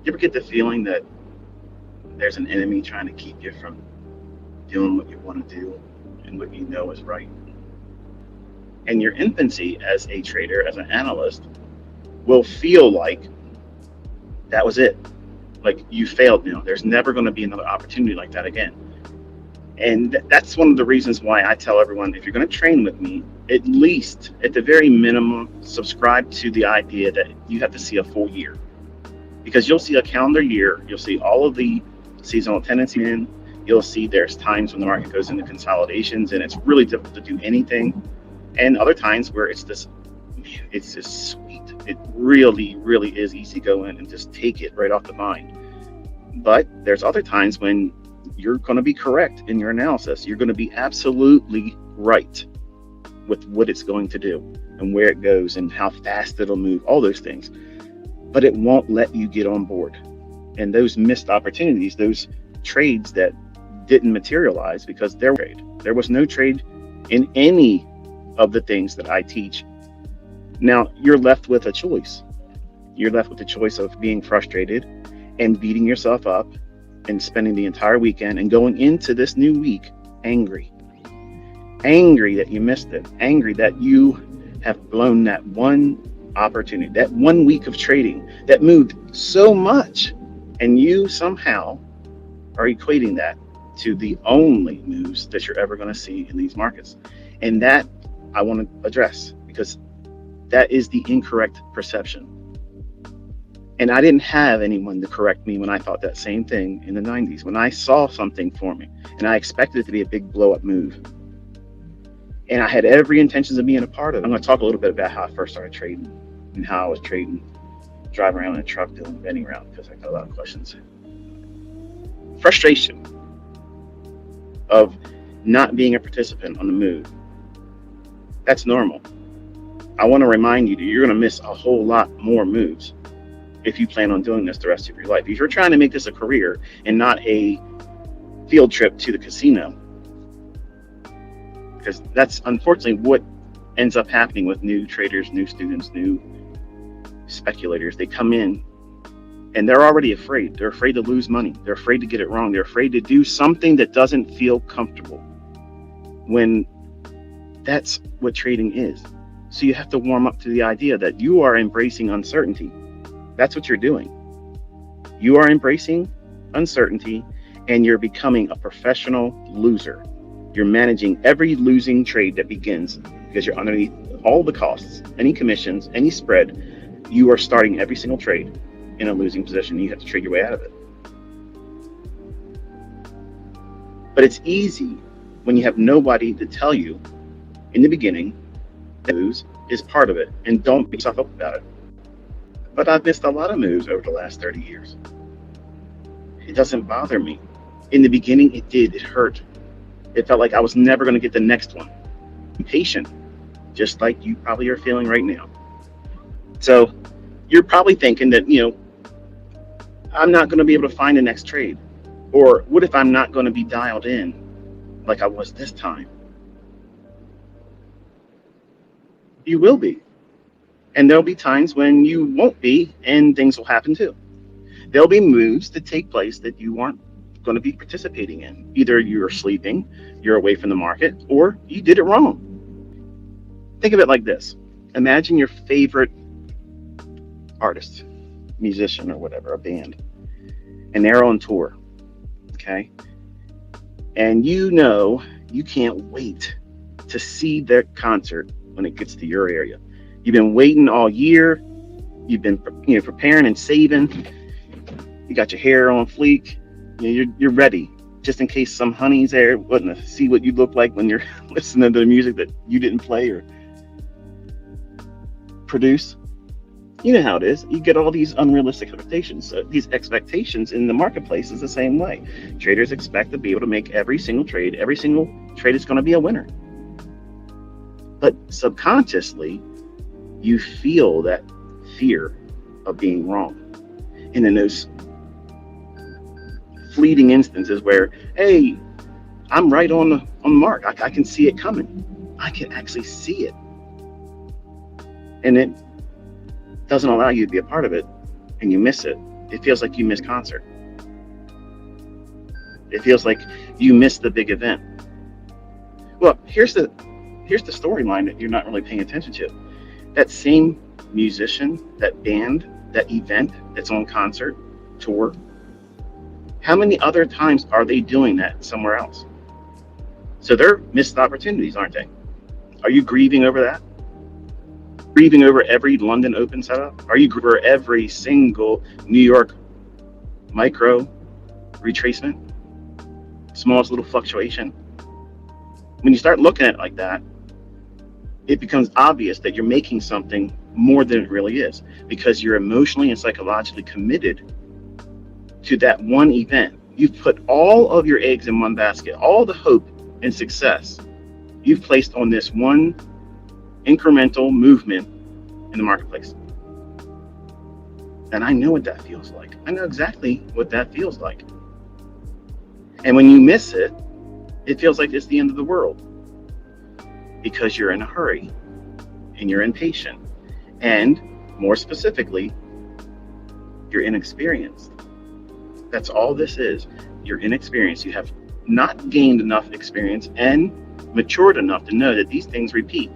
You ever get the feeling that there's an enemy trying to keep you from doing what you want to do and what you know is right? And your infancy as a trader, as an analyst, will feel like that was it. Like you failed now. There's never going to be another opportunity like that again. And that's one of the reasons why I tell everyone, if you're going to train with me, at least at the very minimum, subscribe to the idea that you have to see a full year. Because you'll see a calendar year, you'll see all of the seasonal tendency in, you'll see there's times when the market goes into consolidations and it's really difficult to do anything. And other times where it's just sweet. It really, really is easy to go in and just take it right off the mind. But there's other times when you're going to be correct in your analysis. You're going to be absolutely right with what it's going to do and where it goes and how fast it'll move, all those things. But it won't let you get on board. And those missed opportunities, those trades that didn't materialize because there was no trade in any of the things that I teach. Now you're left with a choice. You're left with the choice of being frustrated and beating yourself up and spending the entire weekend and going into this new week angry that you missed it, angry that you have blown that one opportunity, that 1 week of trading that moved so much, and you somehow are equating that to the only moves that you're ever going to see in these markets. And that I want to address, because that is the incorrect perception. And I didn't have anyone to correct me when I thought that same thing in the 90s, when I saw something for me and I expected it to be a big blow up move. And I had every intentions of being a part of it. I'm going to talk a little bit about how I first started trading and how I was trading, driving around in a truck doing vending route, because I got a lot of questions. Frustration of not being a participant on the move. That's normal. I want to remind you that you're going to miss a whole lot more moves if you plan on doing this the rest of your life. If you're trying to make this a career and not a field trip to the casino, because that's unfortunately what ends up happening with new traders, new students, new speculators. They come in and they're already afraid. They're afraid to lose money. They're afraid to get it wrong. They're afraid to do something that doesn't feel comfortable, when that's what trading is. So you have to warm up to the idea that you are embracing uncertainty. That's what you're doing. You are embracing uncertainty and you're becoming a professional loser. You're managing every losing trade that begins, because you're underneath all the costs, any commissions, any spread. You are starting every single trade in a losing position. You have to trade your way out of it. But it's easy when you have nobody to tell you in the beginning that lose is part of it, and don't beat yourself up about it. But I've missed a lot of moves over the last 30 years. It doesn't bother me. In the beginning, it did. It hurt. It felt like I was never going to get the next one. I'm patient, just like you probably are feeling right now. So you're probably thinking that, I'm not going to be able to find the next trade. Or what if I'm not going to be dialed in like I was this time? You will be. And there'll be times when you won't be, and things will happen too. There'll be moves that take place that you aren't going to be participating in. Either you're sleeping, you're away from the market, or you did it wrong. Think of it like this. Imagine your favorite artist, musician or whatever, a band, and they're on tour, okay? And you can't wait to see their concert when it gets to your area. You've been waiting all year. You've been preparing and saving. You got your hair on fleek. You're ready, just in case some honey's there wanting to see what you look like when you're listening to the music that you didn't play or produce. You know how it is. You get all these unrealistic expectations. So these expectations in the marketplace is the same way. Traders expect to be able to make every single trade. Every single trade is going to be a winner. But subconsciously, you feel that fear of being wrong. And in those fleeting instances where, hey, I'm right on the mark. I can see it coming. I can actually see it. And it doesn't allow you to be a part of it, and you miss it. It feels like you miss concert. It feels like you missed the big event. Well, here's the storyline that you're not really paying attention to. That same musician, that band, that event that's on concert, tour, how many other times are they doing that somewhere else? So they're missed opportunities, aren't they? Are you grieving over that? Grieving over every London Open setup? Are you grieving over every single New York micro retracement? Smallest little fluctuation? When you start looking at it like that, it becomes obvious that you're making something more than it really is, because you're emotionally and psychologically committed to that one event. You've put all of your eggs in one basket. All the hope and success you've placed on this one incremental movement in the marketplace. And I know what that feels like. I know exactly what that feels like. And when you miss it, it feels like it's the end of the world, because you're in a hurry and you're impatient. And more specifically, you're inexperienced. That's all this is. You're inexperienced. You have not gained enough experience and matured enough to know that these things repeat.